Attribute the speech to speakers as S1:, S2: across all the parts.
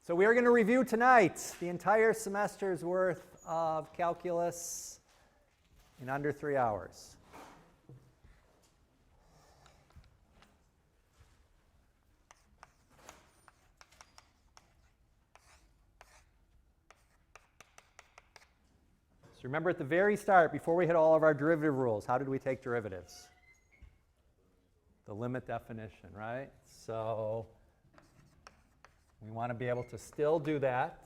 S1: So we are going to review tonight the entire semester's worth of calculus in under 3 hours. So remember at the very start, before we hit all of our derivative rules, how did we take derivatives? The limit definition, right? So we want to be able to still do that.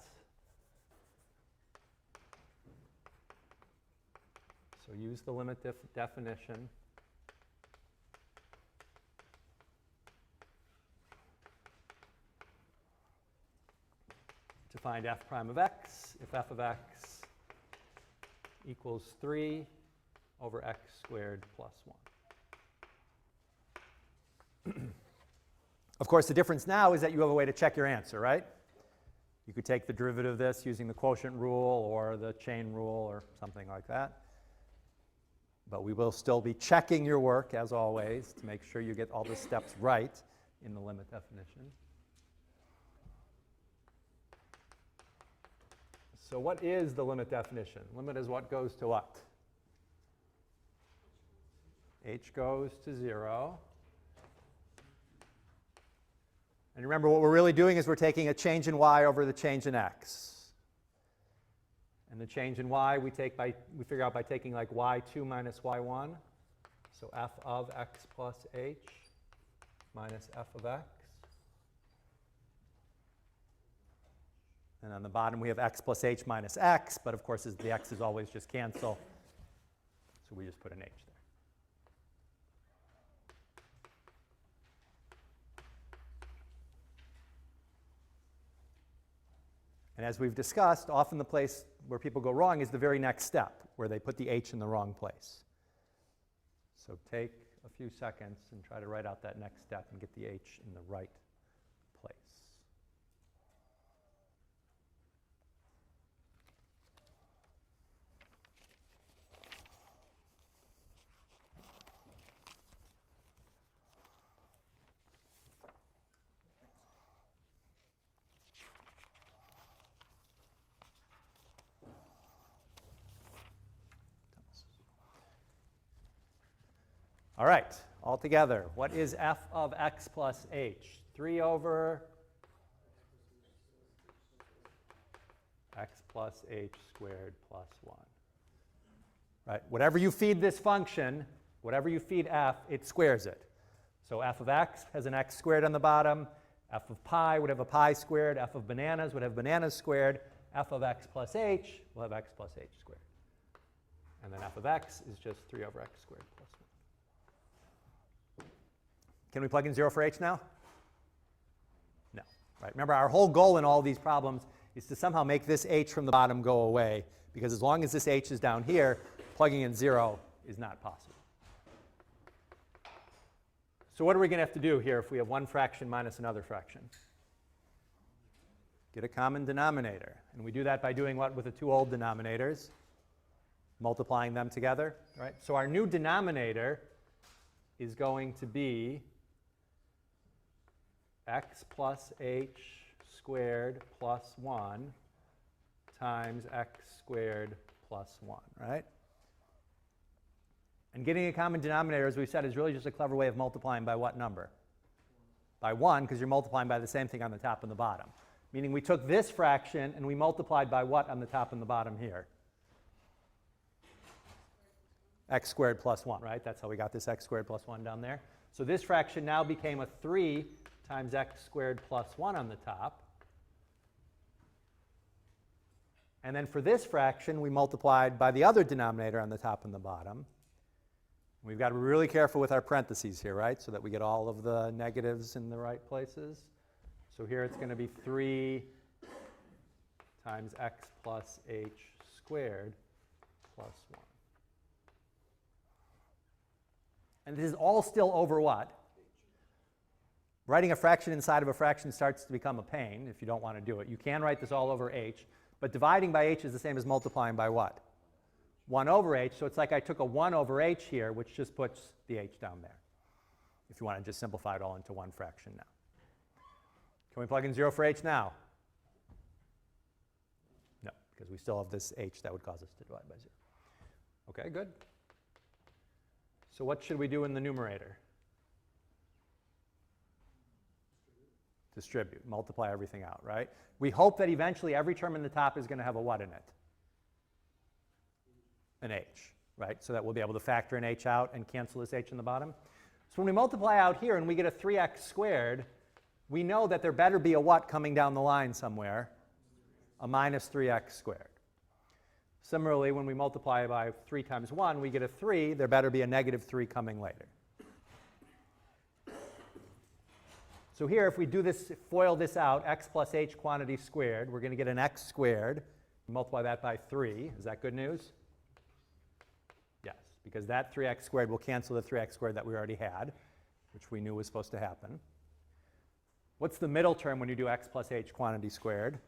S1: So use the limit definition. To find f prime of x, if f of x equals 3 over x squared plus 1. Of course, the difference now is that you have a way to check your answer, right? You could take the derivative of this using the quotient rule or the chain rule or something like that. But we will still be checking your work, as always, to make sure you get all the steps right in the limit definition. So what is the limit definition? Limit is what goes to what? H goes to 0. And remember, what we're really doing is we're taking a change in y over the change in x. And the change in y we figure out by taking like y2 minus y1. So f of x plus h minus f of x. And on the bottom we have x plus h minus x, but of course the x's always just cancel. So we just put an h there. And as we've discussed, often the place where people go wrong is the very next step, where they put the h in the wrong place. So take a few seconds and try to write out that next step and get the h in the right place. All right, all together, what is f of x plus h? 3 over x plus h squared plus 1. Right, whatever you feed this function, whatever you feed f, it squares it. So f of x has an x squared on the bottom. F of pi would have a pi squared. F of bananas would have bananas squared. F of x plus h will have x plus h squared. And then f of x is just 3 over x squared plus 1. Can we plug in 0 for h now? No. Right. Remember, our whole goal in all these problems is to somehow make this h from the bottom go away, because as long as this h is down here, plugging in 0 is not possible. So what are we going to have to do here if we have one fraction minus another fraction? Get a common denominator. And we do that by doing what with the two old denominators? Multiplying them together. Right? So our new denominator is going to be x plus h squared plus 1 times x squared plus 1, right? And getting a common denominator, as we said, is really just a clever way of multiplying by what number? By 1, because you're multiplying by the same thing on the top and the bottom. Meaning we took this fraction and we multiplied by what on the top and the bottom here? X squared plus 1, right? That's how we got this x squared plus 1 down there. So this fraction now became a 3 times x squared plus 1 on the top. And then for this fraction, we multiplied by the other denominator on the top and the bottom. We've got to be really careful with our parentheses here, right? So that we get all of the negatives in the right places. So here it's going to be 3 times x plus h squared plus 1. And this is all still over what? Writing a fraction inside of a fraction starts to become a pain if you don't want to do it. You can write this all over h, but dividing by h is the same as multiplying by what? 1 over h. So it's like I took a 1 over h here, which just puts the h down there, if you want to just simplify it all into one fraction now. Can we plug in 0 for h now? because we still have this h that would cause us to divide by 0. Okay, good. So what should we do in the numerator? Distribute, multiply everything out, right? We hope that eventually every term in the top is going to have a what in it? An h, right? So that we'll be able to factor an h out and cancel this h in the bottom. So when we multiply out here and we get a 3x squared, we know that there better be a what coming down the line somewhere? A minus 3x squared. Similarly, when we multiply by 3 times 1, we get a 3. There better be a negative 3 coming later. So here, if we do this, FOIL this out, x plus h quantity squared, we're going to get an x squared. Multiply that by 3. Is that good news? Yes, because that 3x squared will cancel the 3x squared that we already had, which we knew was supposed to happen. What's the middle term when you do x plus h quantity squared?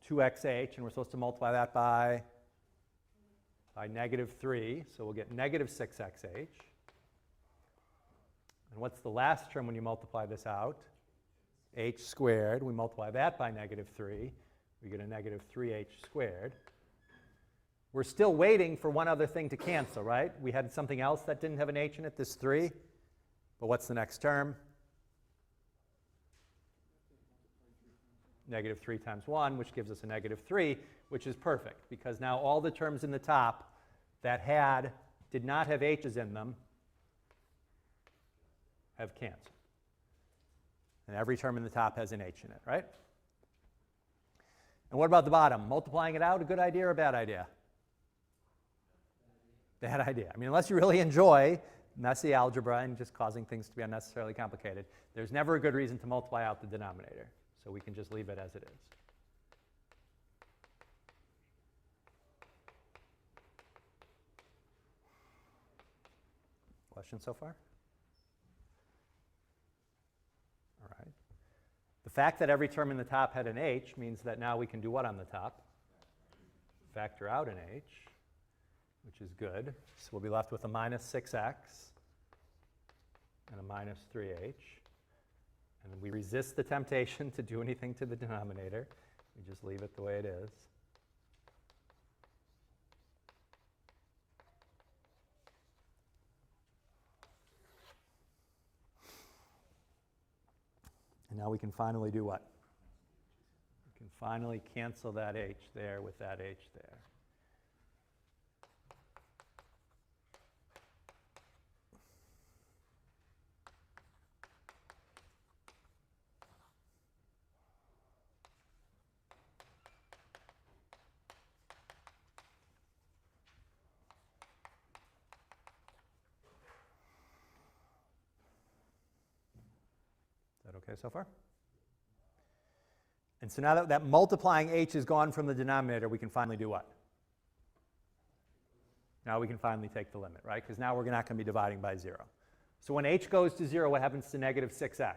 S1: 2xh, and we're supposed to multiply that by negative 3, so we'll get negative 6xh. And what's the last term when you multiply this out? H squared. We multiply that by negative 3. We get a negative 3h squared. We're still waiting for one other thing to cancel, right? We had something else that didn't have an h in it, this 3. But what's the next term? Negative 3 times 1, which gives us a negative 3, which is perfect, because now all the terms in the top that did not have h's in them have canceled. And every term in the top has an h in it, right? And what about the bottom? Multiplying it out, a good idea or a bad idea? Bad idea. I mean, unless you really enjoy messy algebra and just causing things to be unnecessarily complicated, there's never a good reason to multiply out the denominator. So we can just leave it as it is. Questions so far? All right. The fact that every term in the top had an h means that now we can do what on the top? Factor out an h, which is good. So we'll be left with a minus 6x and a minus 3h. And we resist the temptation to do anything to the denominator. We just leave it the way it is. And now we can finally do what? We can finally cancel that h there with that h there. Okay so far? And so now that multiplying h is gone from the denominator, we can finally do what? Now we can finally take the limit, right? Because now we're not going to be dividing by 0. So when h goes to 0, what happens to negative 6x?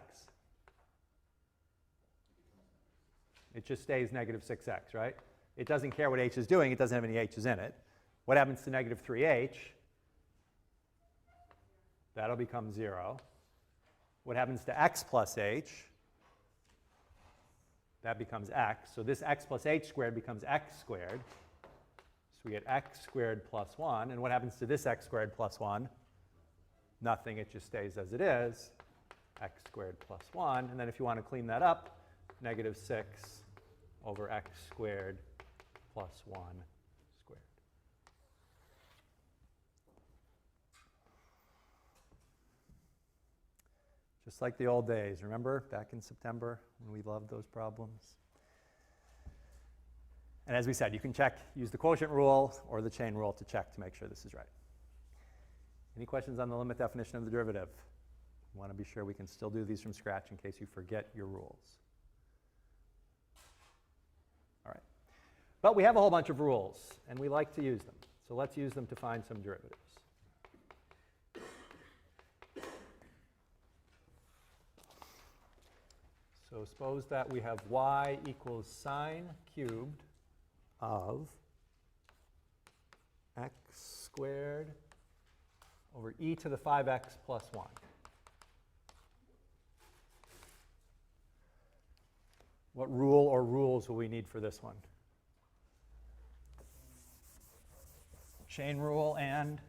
S1: It just stays negative 6x, right? It doesn't care what h is doing. It doesn't have any h's in it. What happens to negative 3h? That'll become 0. What happens to x plus h? That becomes x. So this x plus h squared becomes x squared. So we get x squared plus 1. And what happens to this x squared plus 1? Nothing. It just stays as it is. X squared plus 1. And then if you want to clean that up, negative 6 over x squared plus 1 squared. Just like the old days. Remember back in September when we loved those problems? And as we said, you can check, use the quotient rule or the chain rule to check to make sure this is right. Any questions on the limit definition of the derivative? We want to be sure we can still do these from scratch in case you forget your rules. All right. But we have a whole bunch of rules, and we like to use them. So let's use them to find some derivatives. So suppose that we have y equals sine cubed of x squared over e to the 5x plus 1. What rule or rules will we need for this one? Chain rule and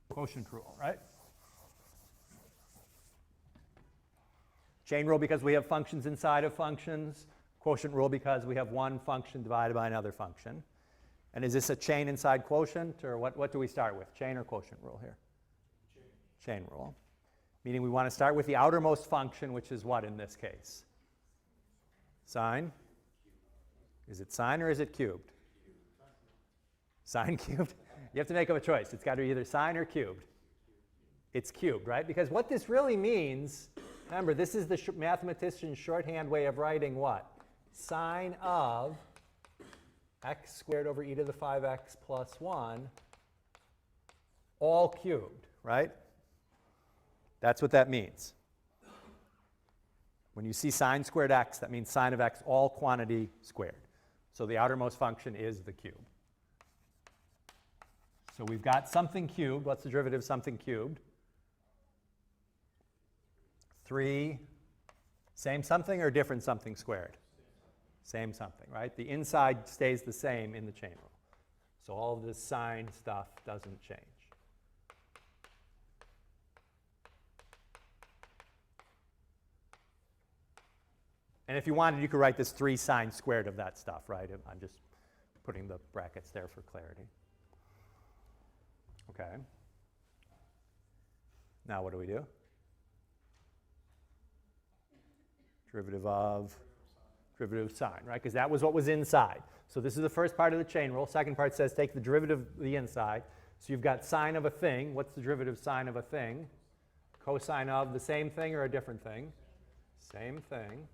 S1: quotient rule, right? Chain rule because we have functions inside of functions. Quotient rule because we have one function divided by another function. And is this a chain inside quotient, or what do we start with? Chain or quotient rule here? Chain rule. Meaning we want to start with the outermost function, which is what in this case? Sine? Is it sine or is it cubed? Sine cubed? You have to make up a choice. It's got to be either sine or cubed. It's cubed, right? Because what this really means, remember, this is the mathematician's shorthand way of writing what? Sine of x squared over e to the 5x plus 1, all cubed, right? That's what that means. When you see sine squared x, that means sine of x, all quantity squared. So the outermost function is the cube. So we've got something cubed. What's the derivative of something cubed? 3, same something or different something squared? Same something, right? The inside stays the same in the chain rule. So all of this sine stuff doesn't change. And if you wanted, you could write this 3 sine squared of that stuff, right? I'm just putting the brackets there for clarity. Okay. Now what do we do? Derivative of sine, right? Because that was what was inside. So this is the first part of the chain rule. Second part says take the derivative of the inside. So you've got sine of a thing. What's the derivative of sine of a thing? Cosine of the same thing or a different thing? Same thing.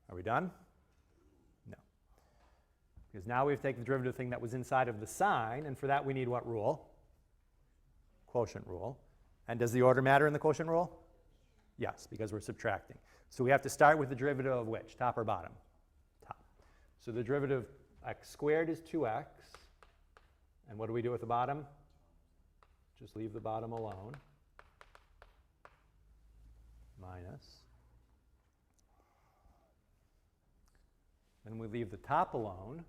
S1: Are we done? No. Because now we've taken the derivative thing that was inside of the sine, and for that we need what rule? Quotient rule. And does the order matter in the quotient rule? Yes, because we're subtracting. So we have to start with the derivative of which? Top or bottom? Top. So the derivative of x squared is 2x. And what do we do with the bottom? Just leave the bottom alone. Minus. Then we leave the top alone.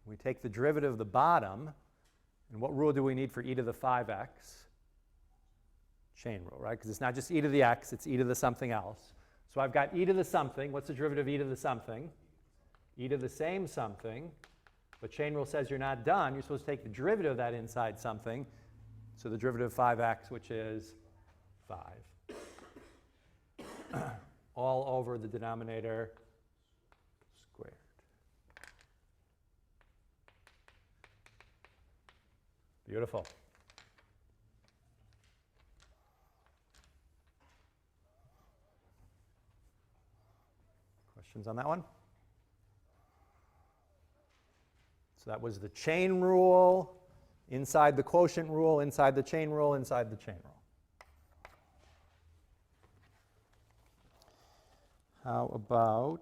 S1: We take the derivative of the bottom. And what rule do we need for e to the 5x? Chain rule, right? Because it's not just e to the x, it's e to the something else. So I've got e to the something. What's the derivative of e to the something? E to the same something. But chain rule says you're not done. You're supposed to take the derivative of that inside something. So the derivative of 5x, which is 5. All over the denominator squared. Beautiful. Questions on that one? So that was the chain rule, inside the quotient rule, inside the chain rule, inside the chain rule. How about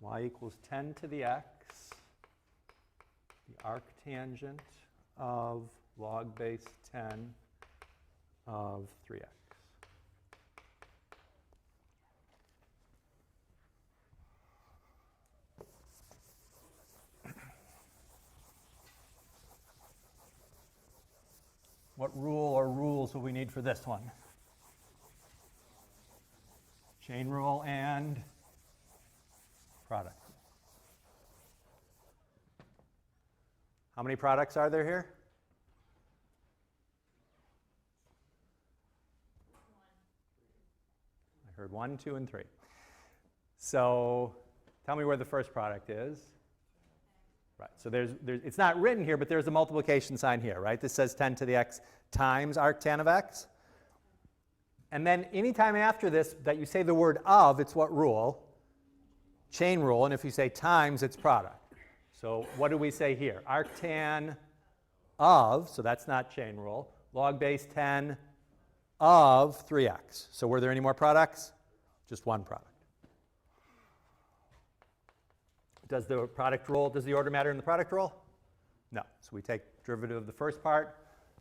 S1: y equals 10 to the x, the arctangent of log base 10 of 3x. What rule or rules will we need for this one? Chain rule and product. How many products are there here? 1. I heard 1, 2, and 3. So tell me where the first product is. Right, so it's not written here, but there's a multiplication sign here, right? This says 10 to the x times arctan of x. And then anytime after this that you say the word of, it's what rule? Chain rule. And if you say times, it's product. So what do we say here? Arctan of, so that's not chain rule, log base 10 of 3x. So were there any more products? Just one product. Does the product rule, does the order matter in the product rule? No. So we take derivative of the first part.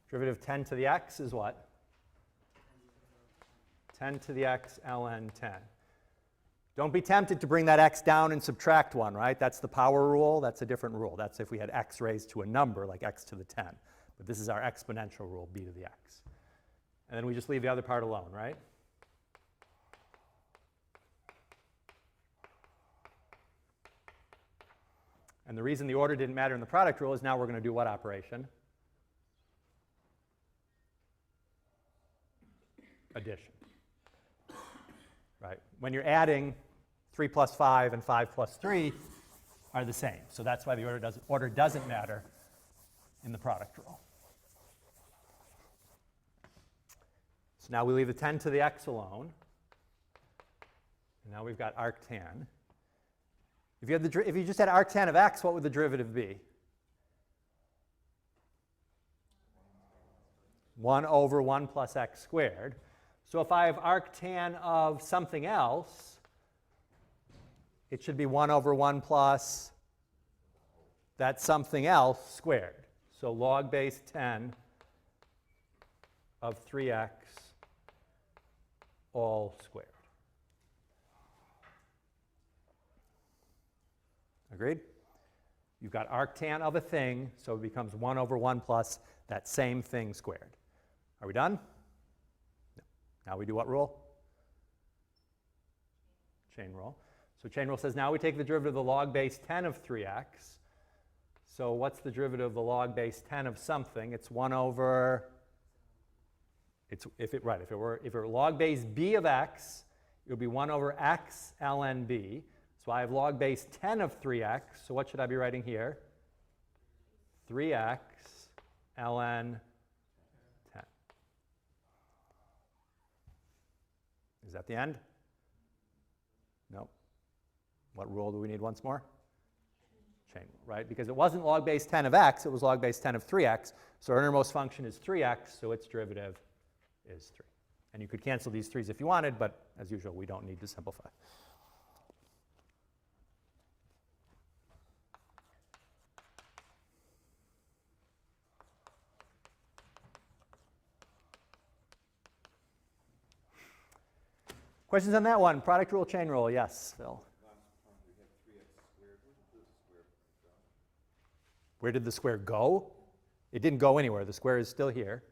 S1: Derivative of 10 to the x is what? 10 to the x ln 10. Don't be tempted to bring that x down and subtract 1, right? That's the power rule. That's a different rule. That's if we had x raised to a number like x to the 10. But this is our exponential rule, b to the x. And then we just leave the other part alone, right? And the reason the order didn't matter in the product rule is now we're going to do what operation? Addition. Right? When you're adding 3 plus 5 and 5 plus 3 are the same. So that's why the order doesn't matter in the product rule. So now we leave the 10 to the x alone. And now we've got arctan. If you just had arctan of x, what would the derivative be? 1 over 1 plus x squared. So if I have arctan of something else, it should be 1 over 1 plus that something else squared. So log base 10 of 3x all squared. Agreed? You've got arctan of a thing, so it becomes 1 over 1 plus that same thing squared. Are we done? No. Now we do what rule? Chain rule. So chain rule says now we take the derivative of the log base 10 of 3x. So what's the derivative of the log base 10 of something? It's 1 over, if it were log base b of x, it would be 1 over x ln b. So I have log base 10 of 3x. So what should I be writing here? 3x ln 10. Is that the end? No. What rule do we need once more? Chain rule, right? Because it wasn't log base 10 of x, it was log base 10 of 3x. So our innermost function is 3x, so its derivative is 3. And you could cancel these 3's if you wanted, but as usual, we don't need to simplify. Questions on that one? Product rule, chain rule. Yes, Phil. Where did the square go? It didn't go anywhere. The square is still here.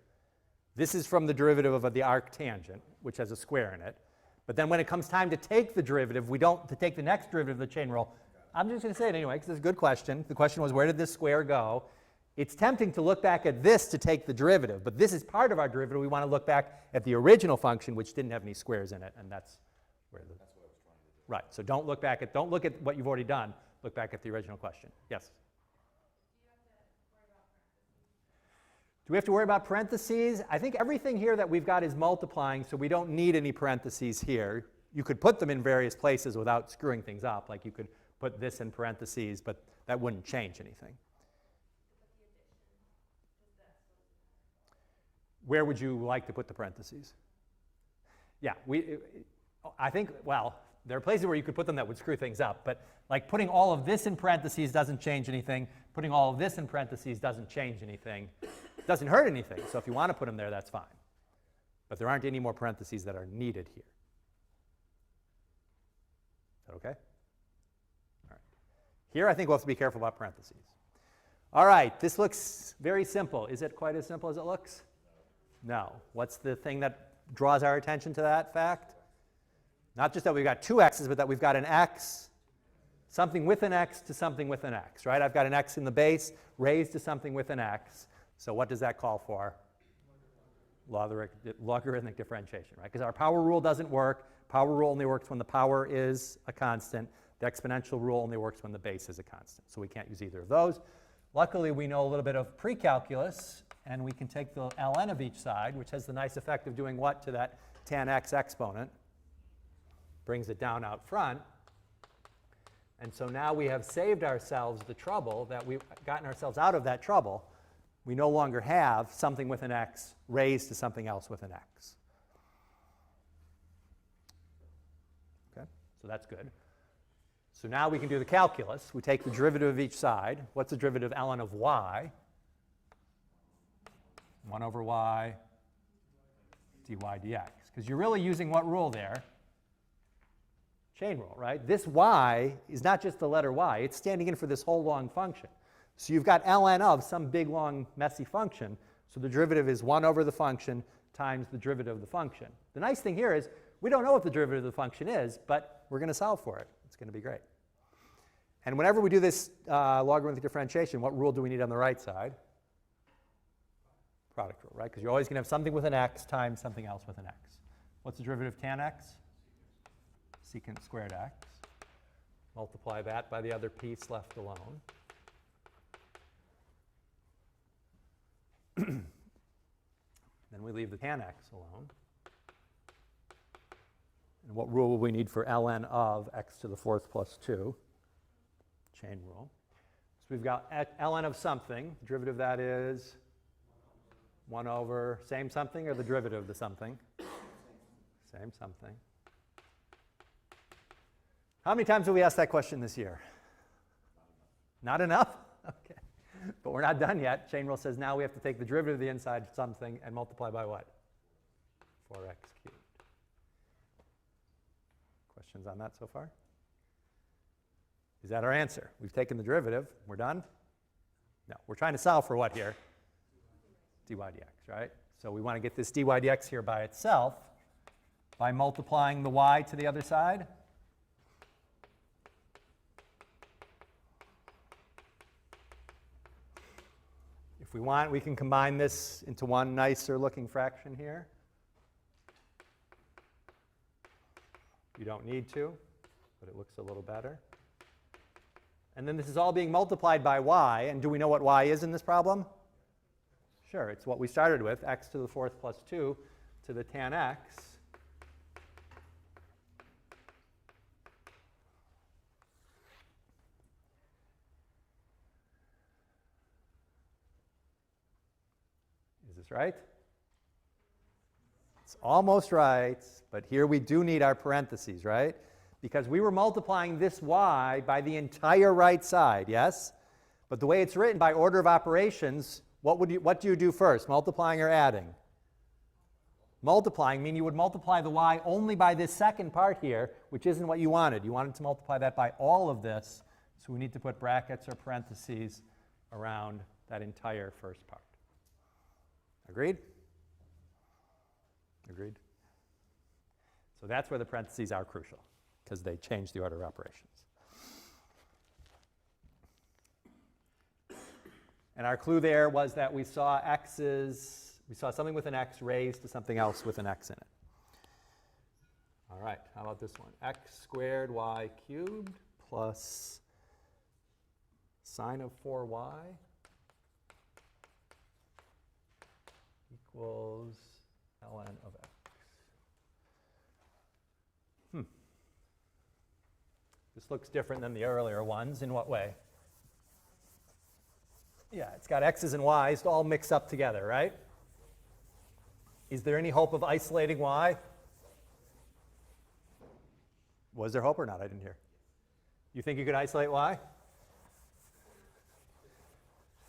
S1: This is from the derivative of the arctangent, which has a square in it. But then when it comes time to take the derivative, to take the next derivative of the chain rule, I'm just going to say it anyway because it's a good question. The question was, where did this square go? It's tempting to look back at this to take the derivative, but this is part of our derivative. We want to look back at the original function, which didn't have any squares in it, and that's where the... That's what I was trying to do. Right, so don't look at what you've already done. Look back at the original question. Yes? Do we have to worry about parentheses? I think everything here that we've got is multiplying, so we don't need any parentheses here. You could put them in various places without screwing things up. Like you could put this in parentheses, but that wouldn't change anything. Where would you like to put the parentheses? Yeah, I think, well, there are places where you could put them that would screw things up, but like putting all of this in parentheses doesn't change anything. Putting all of this in parentheses doesn't change anything. It doesn't hurt anything, so if you want to put them there, that's fine. But there aren't any more parentheses that are needed here. Is that okay? All right. Here, I think we'll have to be careful about parentheses. All right, this looks very simple. Is it quite as simple as it looks? No. What's the thing that draws our attention to that fact? Not just that we've got two x's, but that we've got an x, something with an x to something with an x, right? I've got an x in the base raised to something with an x. So what does that call for? Logarithmic differentiation, right? Because our power rule doesn't work. Power rule only works when the power is a constant. The exponential rule only works when the base is a constant. So we can't use either of those. Luckily, we know a little bit of pre-calculus, and we can take the ln of each side, which has the nice effect of doing what to that tan x exponent? Brings it down out front. And so now we have saved ourselves the trouble, that we've gotten ourselves out of that trouble. We no longer have something with an x raised to something else with an x. Okay, so that's good. So now we can do the calculus. We take the derivative of each side. What's the derivative ln of y? 1 over y dy dx. because you're really using what rule there? Chain rule, right? This y is not just the letter y. It's standing in for this whole long function. So you've got ln of some big, long, messy function. So the derivative is 1 over the function times the derivative of the function. The nice thing here is we don't know what the derivative of the function is, but we're going to solve for it. It's going to be great. And whenever we do this logarithmic differentiation, what rule do we need on the right side? Product rule, right? Because you're always going to have something with an x times something else with an x. What's the derivative of tan x? Secant squared x. Multiply that by the other piece left alone. Then we leave the tan x alone. And what rule will we need for ln of x to the 4th plus 2? Chain rule. So we've got ln of something. The derivative of that is 1 over same something or the derivative of the something? Same something. How many times have we asked that question this year? Not enough? Okay. But we're not done yet. Chain rule says now we have to take the derivative of the inside something and multiply by what? 4x cubed. Questions on that so far? Is that our answer? We've taken the derivative. We're done? No. We're trying to solve for what here? dy dx, right? So we want to get this dy dx here by itself by multiplying the y to the other side. If we want, we can combine this into one nicer looking fraction here. You don't need to, but it looks a little better. And then this is all being multiplied by y. And do we know what y is in this problem? Sure, it's what we started with, x to the 4th plus 2 to the tan x. Is this right? It's almost right, but here we do need our parentheses, right? Because we were multiplying this y by the entire right side, yes? But the way it's written by order of operations, what do you do first, multiplying or adding? Multiplying, meaning you would multiply the y only by this second part here, which isn't what you wanted. You wanted to multiply that by all of this, so we need to put brackets or parentheses around that entire first part. Agreed? Agreed? So that's where the parentheses are crucial, because they change the order of operations. And our clue there was that we saw something with an x raised to something else with an x in it. All right, how about this one? X squared y cubed plus sine of 4y equals ln of x. This looks different than the earlier ones. In what way? Yeah, it's got x's and y's all mixed up together, right? Is there any hope of isolating y? Was there hope or not? I didn't hear. You think you could isolate y?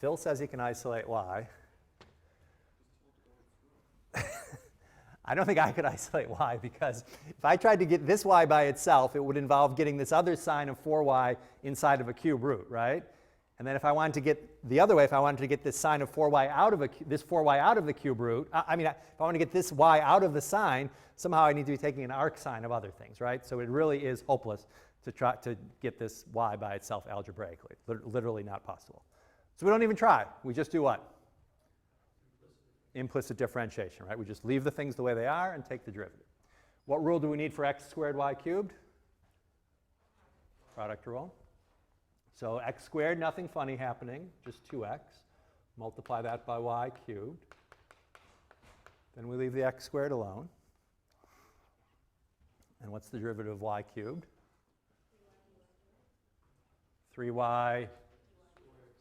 S1: Phil says he can isolate y. I don't think I could isolate y, because if I tried to get this y by itself, it would involve getting this other sine of 4y inside of a cube root, right? And then if I wanted to get the other way, if I wanted to get this sine of 4y out of this 4y out of the cube root, if I want to get this y out of the sine, somehow I need to be taking an arc sine of other things, right? So it really is hopeless to try to get this y by itself algebraically. Literally not possible. So we don't even try. We just do what? Implicit differentiation, right? We just leave the things the way they are and take the derivative. What rule do we need for x squared y cubed? Product rule. So x squared, nothing funny happening, just 2x. Multiply that by y cubed. Then we leave the x squared alone. And what's the derivative of y cubed? 3y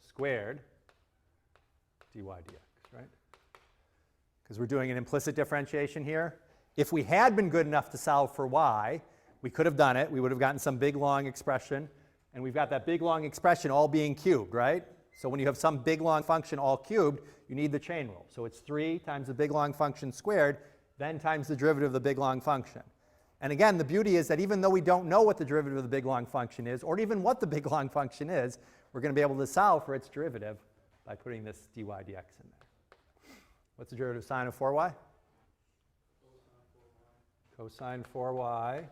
S1: squared dy dx, right? Because we're doing an implicit differentiation here. If we had been good enough to solve for y, we could have done it. We would have gotten some big, long expression. And we've got that big, long expression all being cubed, right? So when you have some big, long function all cubed, you need the chain rule. So it's 3 times the big, long function squared then times the derivative of the big long function. And again, the beauty is that even though we don't know what the derivative of the big long function is, or even what the big long function is, we're going to be able to solve for its derivative by putting this dy dx in there. What's the derivative of sine of 4y? Cosine 4y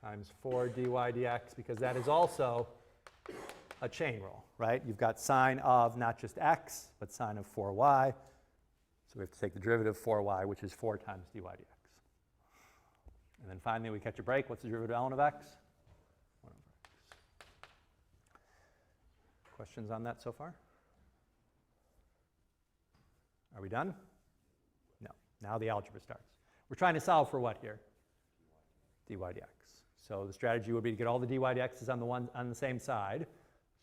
S1: times 4 dy dx, because that is also a chain rule, right? You've got sine of not just x, but sine of 4y. So we have to take the derivative of 4y, which is 4 times dy dx. And then finally, we catch a break. What's the derivative of ln of x? 1 over x. Questions on that so far? Are we done? No. Now the algebra starts. We're trying to solve for what here? Dy dx. So the strategy would be to get all the dy dx's on the same side.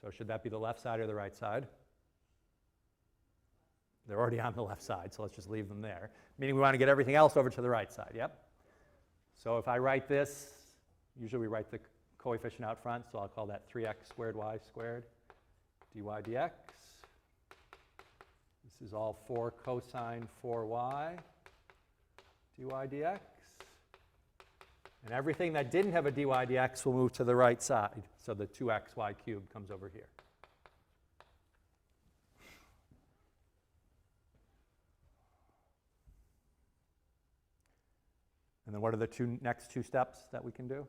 S1: So should that be the left side or the right side? They're already on the left side, so let's just leave them there. Meaning we want to get everything else over to the right side, yep? So if I write this, usually we write the coefficient out front, so I'll call that 3x squared y squared dy dx. This is all 4 cosine 4y dy dx. And everything that didn't have a dy dx will move to the right side. So the 2xy cubed comes over here. And then what are the next two steps that we can do?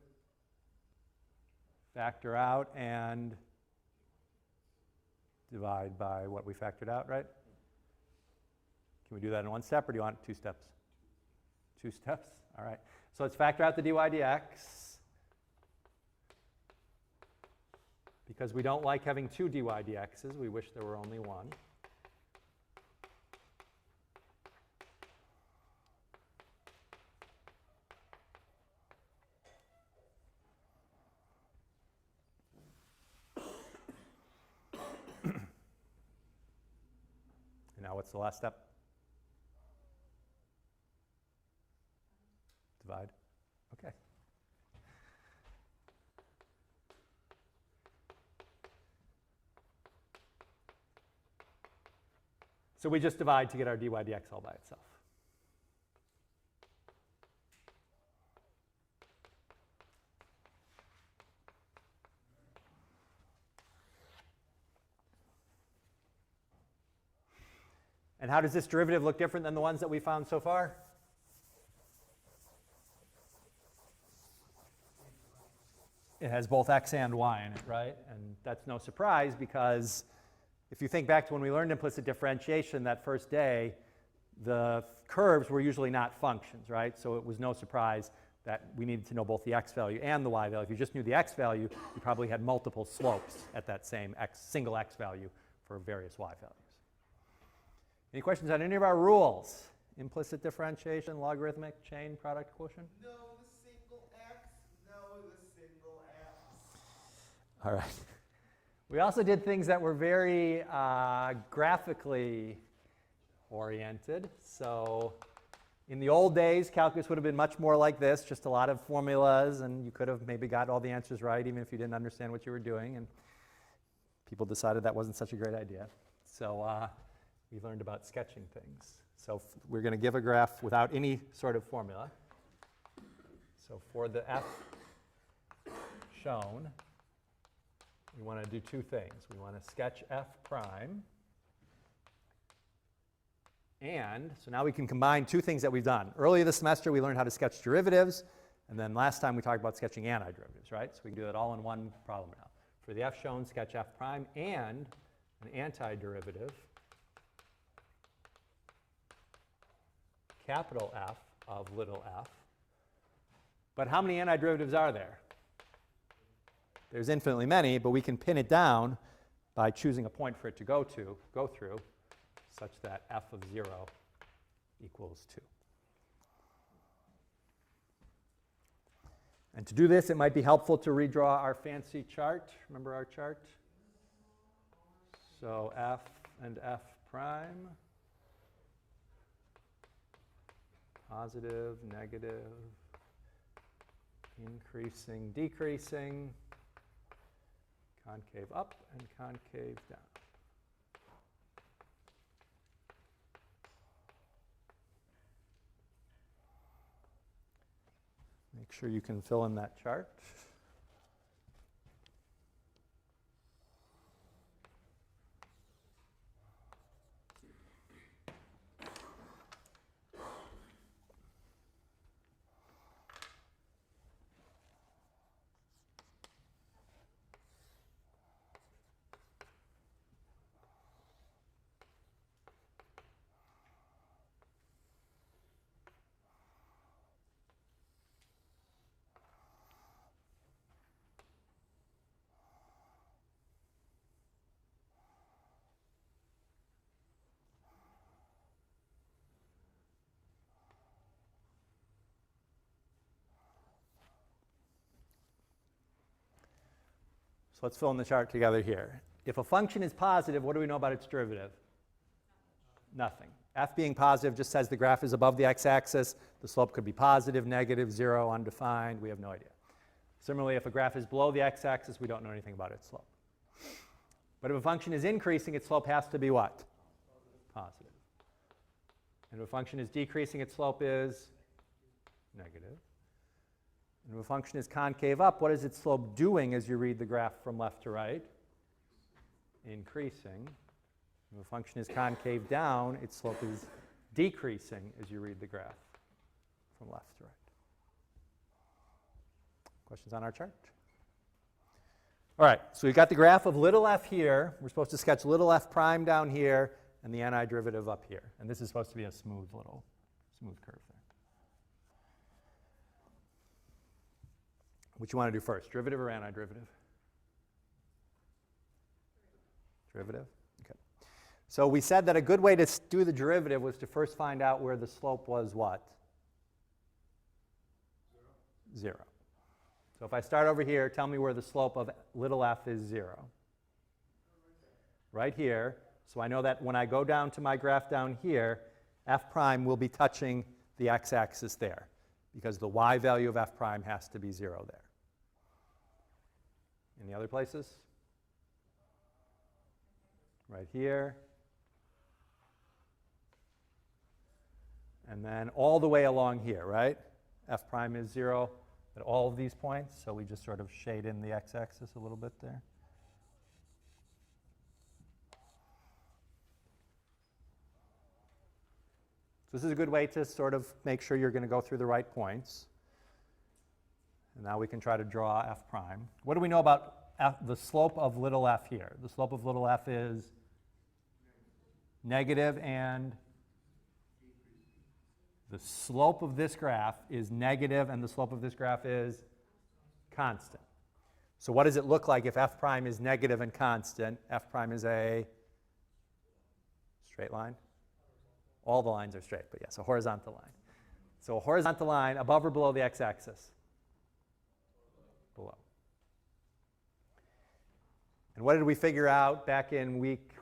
S1: Factor out and divide by what we factored out, right? Can we do that in one step, or do you want 2 steps? 2 steps? All right. So let's factor out the dy dx. Because we don't like having 2 dy dx's, we wish there were only 1. And now what's the last step? Divide. Okay. So we just divide to get our dy dx all by itself. And how does this derivative look different than the ones that we found so far? It has both x and y in it, right? And that's no surprise, because if you think back to when we learned implicit differentiation that first day, the curves were usually not functions, right? So it was no surprise that we needed to know both the x value and the y value. If you just knew the x value, you probably had multiple slopes at that same single x value for various y values. Any questions on any of our rules? Implicit differentiation, logarithmic, chain, product, quotient?
S2: No, the single x. No, the single x.
S1: All right. We also did things that were very graphically oriented. So in the old days, calculus would have been much more like this, just a lot of formulas, and you could have maybe got all the answers right even if you didn't understand what you were doing. And people decided that wasn't such a great idea. So we learned about sketching things. So we're going to give a graph without any sort of formula. So for the f shown, we want to do 2 things. We want to sketch f prime. And so now we can combine 2 things that we've done. Earlier this semester, we learned how to sketch derivatives. And then last time, we talked about sketching antiderivatives, right? So we can do that all in one problem now. For the f shown, sketch f prime and an antiderivative, capital F of little f. But how many antiderivatives are there? There's infinitely many, but we can pin it down by choosing a point for it to go through, such that f of 0 equals 2. And to do this, it might be helpful to redraw our fancy chart. Remember our chart? So f and f prime, positive, negative, increasing, decreasing, concave up and concave down. Make sure you can fill in that chart. So let's fill in the chart together here. If a function is positive, what do we know about its derivative? Nothing. F being positive just says the graph is above the x-axis. The slope could be positive, negative, 0, undefined. We have no idea. Similarly, if a graph is below the x-axis, we don't know anything about its slope. But if a function is increasing, its slope has to be what? Positive. And if a function is decreasing, its slope is negative. And if a function is concave up, what is its slope doing as you read the graph from left to right? Increasing. If a function is concave down, its slope is decreasing as you read the graph from left to right. Questions on our chart? All right, so we've got the graph of little f here. We're supposed to sketch little f prime down here and the antiderivative up here. And this is supposed to be a smooth curve there. What you want to do first, derivative or antiderivative? Derivative? Okay. So we said that a good way to do the derivative was to first find out where the slope was what? 0. So if I start over here, tell me where the slope of little f is 0. Right here. So I know that when I go down to my graph down here, f prime will be touching the x-axis there, because the y value of f prime has to be 0 there. Any other places? Right here. And then all the way along here, right? F prime is 0 at all of these points, so we just sort of shade in the x-axis a little bit there. So this is a good way to sort of make sure you're going to go through the right points. And now we can try to draw f prime. What do we know about the slope of little f here? The slope of little f is negative, and the slope of this graph is negative, and the slope of this graph is constant. So what does it look like if f prime is negative and constant? F prime is a straight line? All the lines are straight, but yes, a horizontal line. So a horizontal line above or below the x-axis? Below. And what did we figure out back in week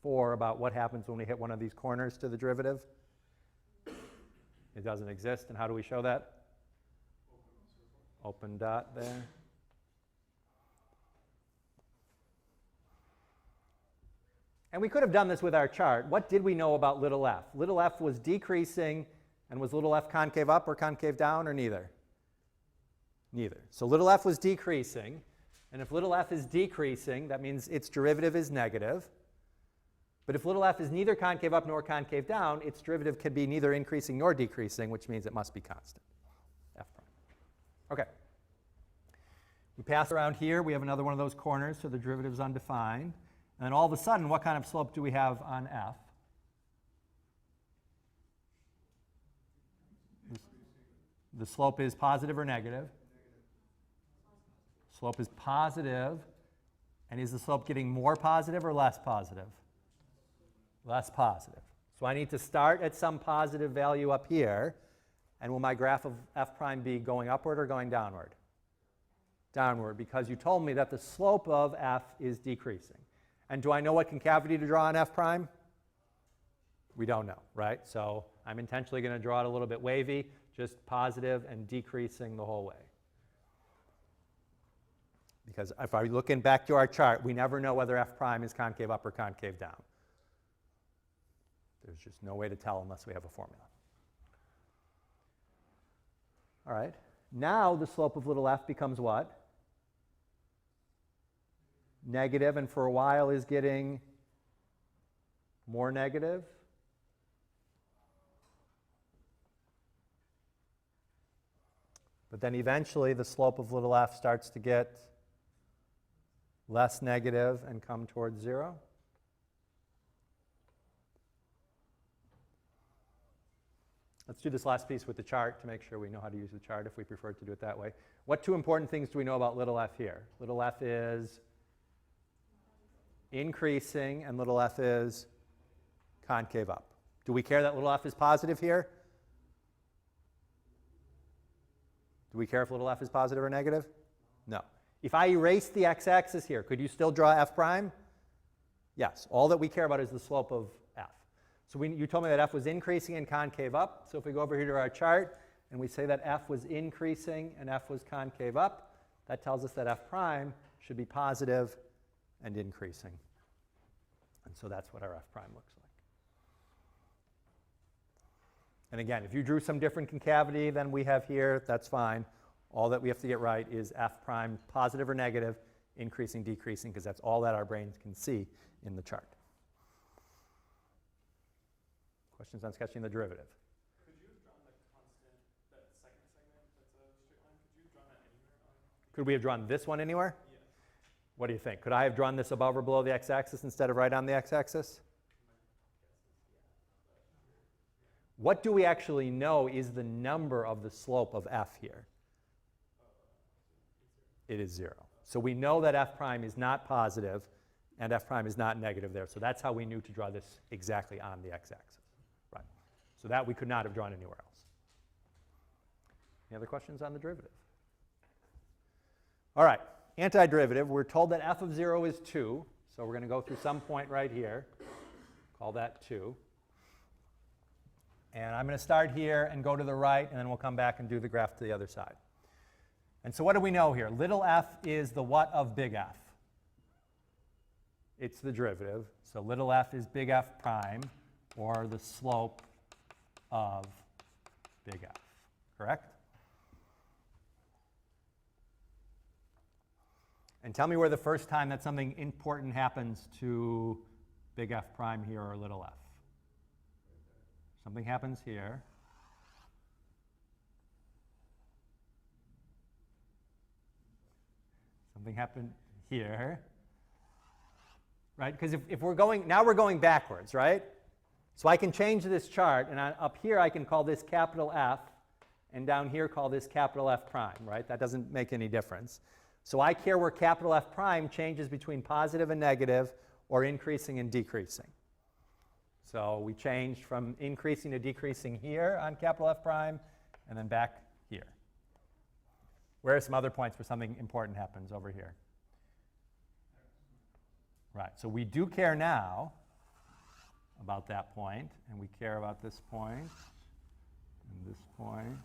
S1: 4 about what happens when we hit one of these corners to the derivative? It doesn't exist. And how do we show that? Open dot there. And we could have done this with our chart. What did we know about little f? Little f was decreasing, and was little f concave up or concave down, or neither? Neither. So little f was decreasing, and if little f is decreasing, that means its derivative is negative. But if little f is neither concave up nor concave down, its derivative can be neither increasing nor decreasing, which means it must be constant, f prime. Okay. We pass around here. We have another one of those corners, so the derivative is undefined. And then all of a sudden, what kind of slope do we have on f? The slope is positive or negative? Slope is positive. And is the slope getting more positive or less positive? Less positive. So I need to start at some positive value up here. And will my graph of f prime be going upward or going downward? Downward, because you told me that the slope of f is decreasing. And do I know what concavity to draw on f prime? We don't know, right? So I'm intentionally going to draw it a little bit wavy, just positive and decreasing the whole way. Because if I look in back to our chart, we never know whether f prime is concave up or concave down. There's just no way to tell unless we have a formula. All right. Now the slope of little f becomes what? Negative, and for a while is getting more negative. But then eventually the slope of little f starts to get less negative and come towards 0. Let's do this last piece with the chart to make sure we know how to use the chart if we prefer to do it that way. What two important things do we know about little f here? Little f is increasing and little f is concave up. Do we care that little f is positive here? Do we care if little f is positive or negative? No. If I erase the x-axis here, could you still draw f prime? Yes. All that we care about is the slope of f. So you told me that f was increasing and concave up. So if we go over here to our chart and we say that f was increasing and f was concave up, that tells us that f prime should be positive and increasing. And so that's what our f prime looks like. And again, if you drew some different concavity than we have here, that's fine. All that we have to get right is f prime positive or negative, increasing, decreasing, because that's all that our brains can see in the chart. Questions on sketching the derivative?
S3: Could you have drawn the constant, that second segment that's a straight line? Could you have drawn that anywhere?
S1: Could we have drawn this one anywhere?
S3: Yeah.
S1: What do you think? Could I have drawn this above or below the x-axis instead of right on the x-axis? What do we actually know is the number of the slope of f here? It is 0. So we know that f prime is not positive and f prime is not negative there. So that's how we knew to draw this exactly on the x-axis. Right. So that we could not have drawn anywhere else. Any other questions on the derivative? All right. Antiderivative. We're told that f of 0 is 2. So we're going to go through some point right here. Call that 2. And I'm going to start here and go to the right, and then we'll come back and do the graph to the other side. And so what do we know here? Little f is the what of big F? It's the derivative. So little f is big F prime, or the slope of big F. Correct? And tell me where the first time that something important happens to big F prime here or little f. Something happens here. Something happened here. Right? Because if we're going, now we're going backwards, right? So I can change this chart, and up here I can call this capital F, and down here call this capital F prime, right? That doesn't make any difference. So I care where capital F prime changes between positive and negative, or increasing and decreasing. So we changed from increasing to decreasing here on capital F prime, and then back here. Where are some other points where something important happens over here? Right, so we do care now about that point, and we care about this point, and this point, and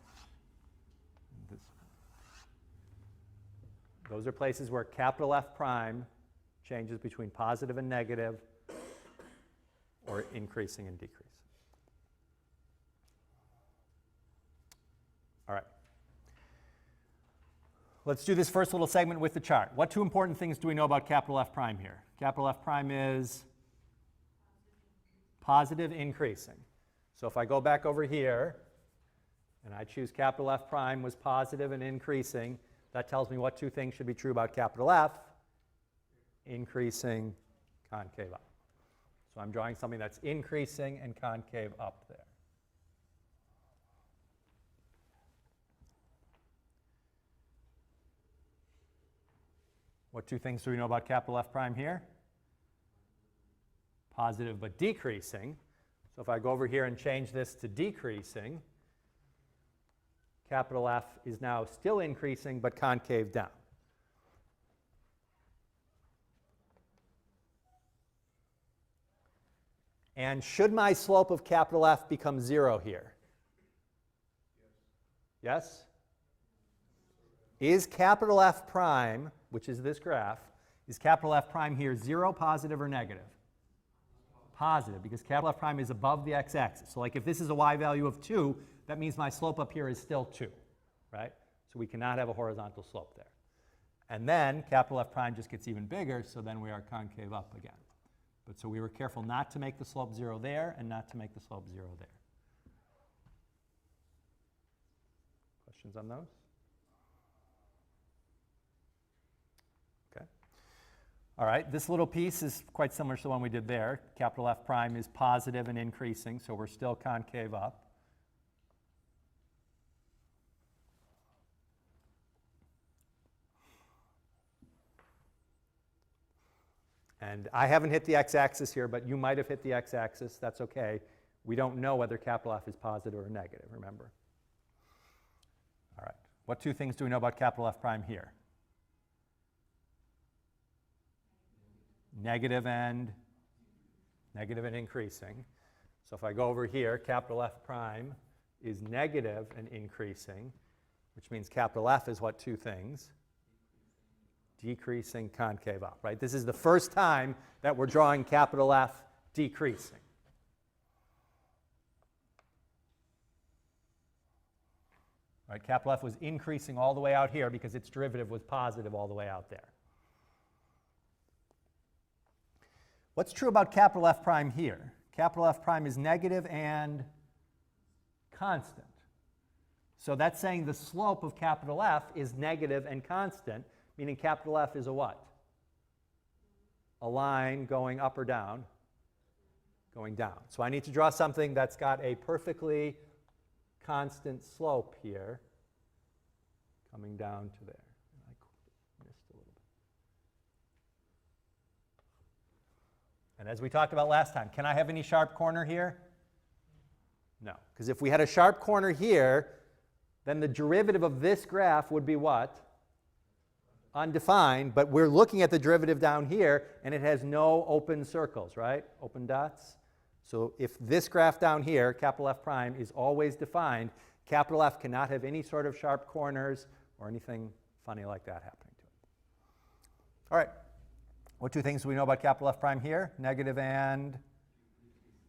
S1: this point. Those are places where capital F prime changes between positive and negative, or increasing and decreasing. All right. Let's do this first little segment with the chart. What two important things do we know about capital F prime here? Capital F prime is positive increasing. So if I go back over here and I choose capital F prime was positive and increasing, that tells me what two things should be true about capital F: increasing, concave up. So I'm drawing something that's increasing and concave up there. What two things do we know about capital F prime here? Positive but decreasing. So if I go over here and change this to decreasing, capital F is now still increasing but concave down. And should my slope of capital F become 0 here? Yes? Is capital F prime, which is this graph, is capital F prime here 0, positive, or negative? Positive, because capital F prime is above the x-axis. So like if this is a y value of 2, that means my slope up here is still 2. right? So we cannot have a horizontal slope there. And then capital F prime just gets even bigger, so then we are concave up again. But so we were careful not to make the slope 0 there and not to make the slope 0 there. Questions on those? Okay. All right, this little piece is quite similar to the one we did there. Capital F prime is positive and increasing, so we're still concave up. And I haven't hit the x-axis here, but you might have hit the x-axis. That's okay. We don't know whether capital F is positive or negative, remember. All right. What two things do we know about capital F prime here? Negative and increasing. So if I go over here, capital F prime is negative and increasing, which means capital F is what two things? Decreasing, concave up, right? This is the first time that we're drawing capital F decreasing. Right, capital F was increasing all the way out here because its derivative was positive all the way out there. What's true about capital F prime here? Capital F prime is negative and constant. So that's saying the slope of capital F is negative and constant, meaning capital F is a what? A line going up or down? Going down. So I need to draw something that's got a perfectly constant slope here coming down to there. I missed a little bit. And as we talked about last time, can I have any sharp corner here? No, because if we had a sharp corner here, then the derivative of this graph would be what? Undefined, but we're looking at the derivative down here, and it has no open circles, right? Open dots. So if this graph down here, capital F prime, is always defined, capital F cannot have any sort of sharp corners or anything funny like that happening to it. All right. What two things do we know about capital F prime here? Negative and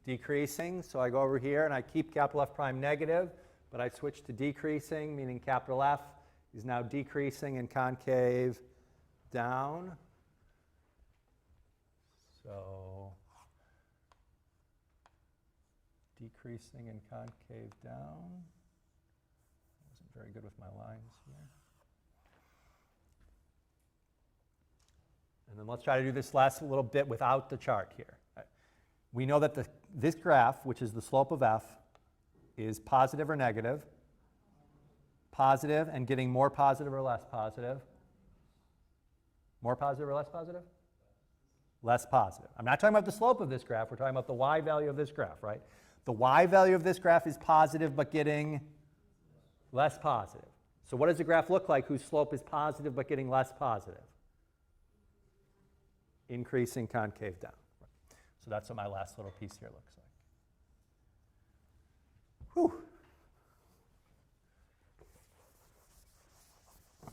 S1: decreasing. So I go over here and I keep capital F prime negative, but I switch to decreasing, meaning capital F is now decreasing and concave down. So decreasing and concave down. I wasn't very good with my lines here. And then let's try to do this last little bit without the chart here. We know that this graph, which is the slope of f, is positive or negative. Positive and getting more positive or less positive? More positive or less positive? Less positive. I'm not talking about the slope of this graph. We're talking about the y value of this graph, right? The y value of this graph is positive but getting less positive. So what does the graph look like whose slope is positive but getting less positive? Increasing, concave down. So that's what my last little piece here looks like. Whew.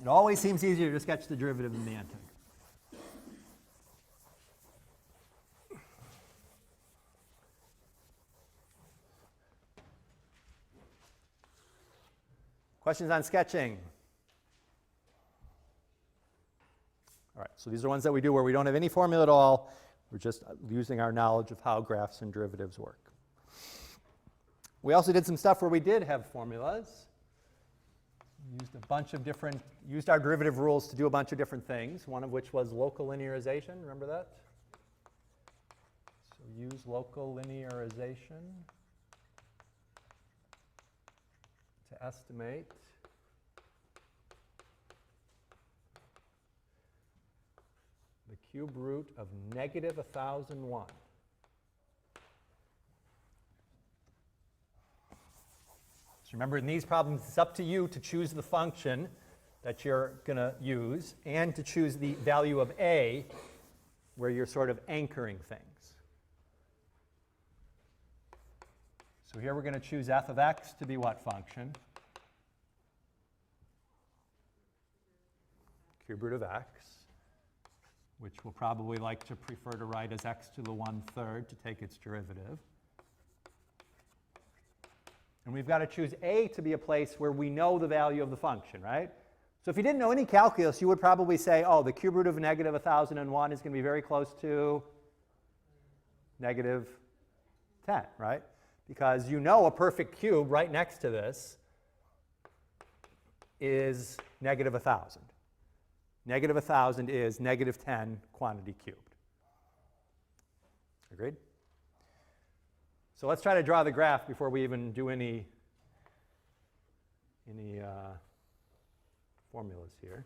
S1: It always seems easier to sketch the derivative than the antecedent. Questions on sketching? All right, so these are ones that we do where we don't have any formula at all. We're just using our knowledge of how graphs and derivatives work. We also did some stuff where we did have formulas. Used our derivative rules to do a bunch of different things, one of which was local linearization. Remember that? So use local linearization to estimate the cube root of negative 1001. Remember, in these problems, it's up to you to choose the function that you're going to use and to choose the value of a where you're sort of anchoring things. So here we're going to choose f of x to be what function? Cube root of x, which we'll probably like to prefer to write as x to the 1/3 to take its derivative. And we've got to choose A to be a place where we know the value of the function, right? So if you didn't know any calculus, you would probably say, oh, the cube root of negative 1001 is going to be very close to negative 10, right? Because you know a perfect cube right next to this is negative 1,000. Negative 1,000 is negative 10 quantity cubed. Agreed? So let's try to draw the graph before we even do any formulas here.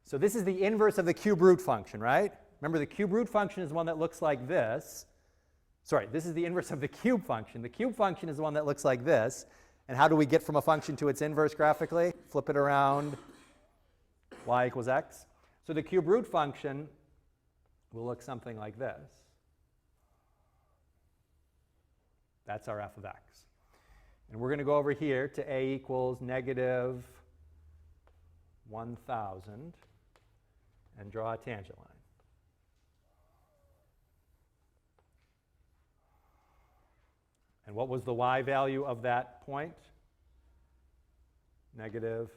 S1: So this is the inverse of the cube root function, right? Remember, the cube root function is one that looks like this. Sorry, this is the inverse of the cube function. The cube function is the one that looks like this. And how do we get from a function to its inverse graphically? Flip it around, y equals x. So the cube root function will look something like this. That's our f of x. And we're going to go over here to a equals negative 1,000 and draw a tangent line. And what was the y value of that point? Negative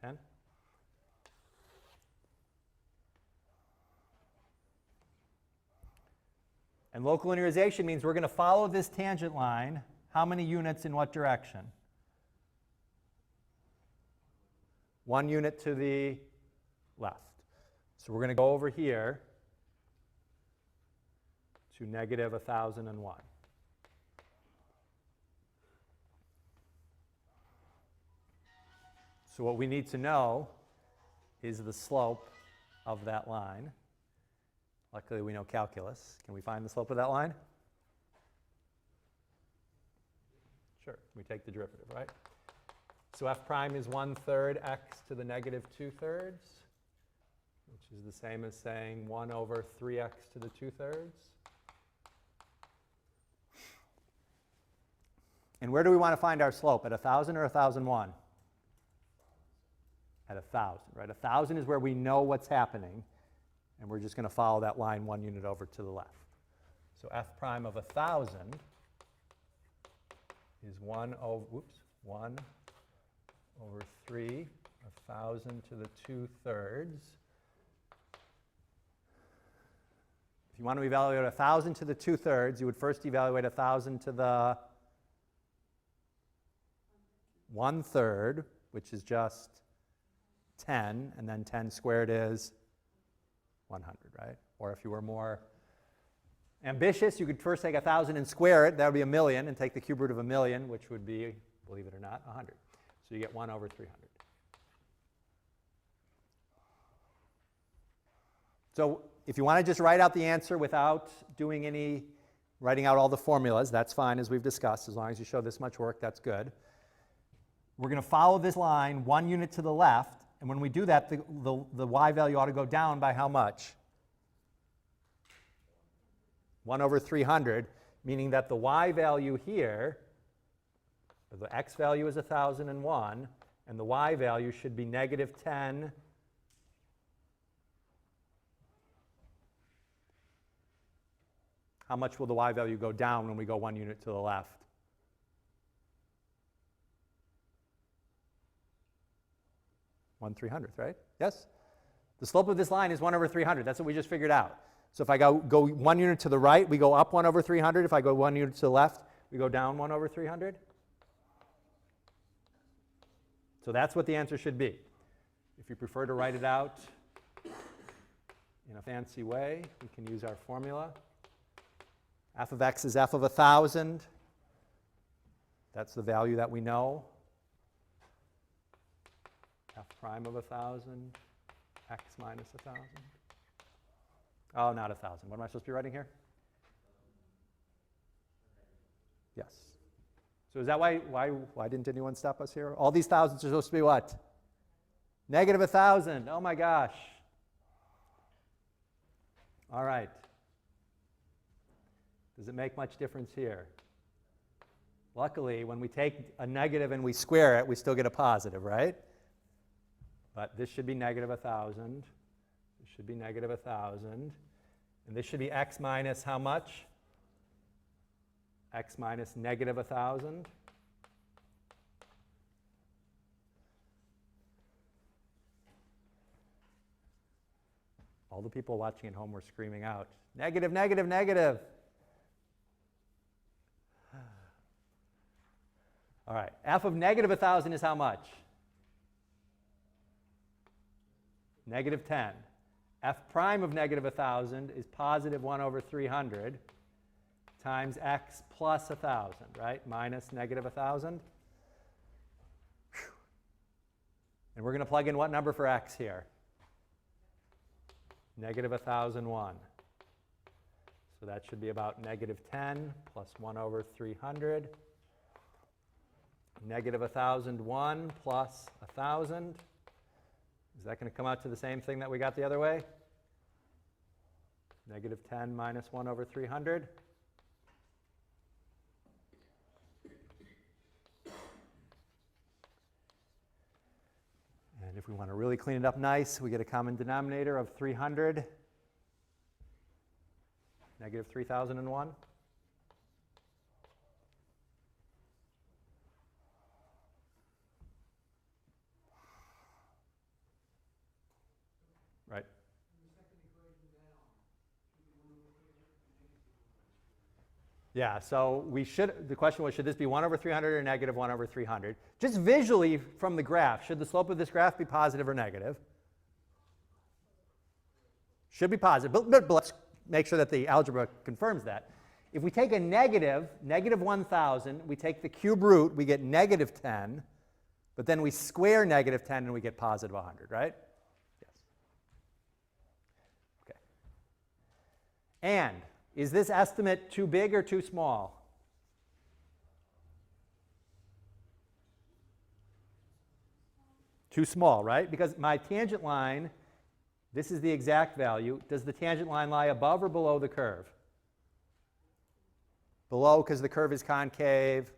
S1: 10. And local linearization means we're going to follow this tangent line. How many units in what direction? 1 unit to the left. So we're going to go over here to negative 1,001. So what we need to know is the slope of that line. Luckily, we know calculus. Can we find the slope of that line? Sure. We take the derivative, right? So f prime is 1/3 x to the negative 2/3, which is the same as saying 1 over 3x to the 2/3. And where do we want to find our slope? At 1,000 or 1,001? At 1,000, right? 1,000 is where we know what's happening. And we're just going to follow that line 1 unit over to the left. So f prime of 1,000 is 1 over 3, 1,000 to the 2/3. If you want to evaluate 1,000 to the 2/3, you would first evaluate 1,000 to the 1/3, which is just 10, and then 10 squared is 100, right? Or if you were more ambitious, you could first take 1,000 and square it. That would be 1,000,000, and take the cube root of 1,000,000, which would be, believe it or not, 100. So you get 1 over 300. So if you want to just write out the answer without doing any, writing out all the formulas, that's fine, as we've discussed. As long as you show this much work, that's good. We're going to follow this line 1 unit to the left. And when we do that, the y value ought to go down by how much? 1 over 300, meaning that the y value here, or the x value is 1,001, and the y value should be negative 10 how much will the y value go down when we go 1 unit to the left? 1/300th, right? Yes? The slope of this line is 1 over 300. That's what we just figured out. So if I go 1 unit to the right, we go up 1 over 300. If I go 1 unit to the left, we go down 1 over 300. So that's what the answer should be. If you prefer to write it out in a fancy way, we can use our formula. F of x is f of 1,000. That's the value that we know. F prime of 1,000, x minus 1,000. Oh, not 1,000. What am I supposed to be writing here? Yes. So is that why didn't anyone stop us here? All these thousands are supposed to be what? Negative 1,000. Oh my gosh. All right. Does it make much difference here? Luckily, when we take a negative and we square it, we still get a positive, right? But this should be negative 1,000. This should be negative 1,000. And this should be x minus how much? x minus negative 1,000. All the people watching at home were screaming out, negative, negative, negative. All right, f of negative 1,000 is how much? Negative 10. F prime of negative 1,000 is positive 1 over 300 times x plus 1,000, right? Minus negative 1,000. And we're going to plug in what number for x here? Negative 1,001. So that should be about negative 10 plus 1 over 300. Negative 1,001 plus 1,000. Is that going to come out to the same thing that we got the other way? Negative 10 minus 1 over 300. And if we want to really clean it up nice, we get a common denominator of 300. Negative 3,001. Right. Yeah, so we should, the question was, should this be 1 over 300 or negative 1 over 300? Just visually from the graph, should the slope of this graph be positive or negative? Should be positive, but let's make sure that the algebra confirms that. If we take a negative 1,000, we take the cube root, we get negative 10, but then we square negative 10 and we get positive 100, right? Yes. Okay. And is this estimate too big or too small? Too small, right? Because my tangent line, this is the exact value. Does the tangent line lie above or below the curve? Below, because the curve is concave,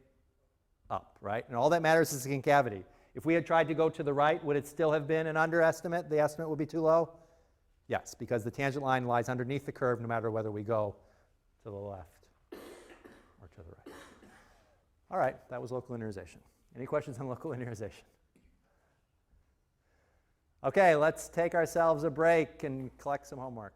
S1: up, right? And all that matters is the concavity. If we had tried to go to the right, would it still have been an underestimate? The estimate would be too low? Yes, because the tangent line lies underneath the curve no matter whether we go to the left or to the right. All right, that was local linearization. Any questions on local linearization? Okay, let's take ourselves a break and collect some homework.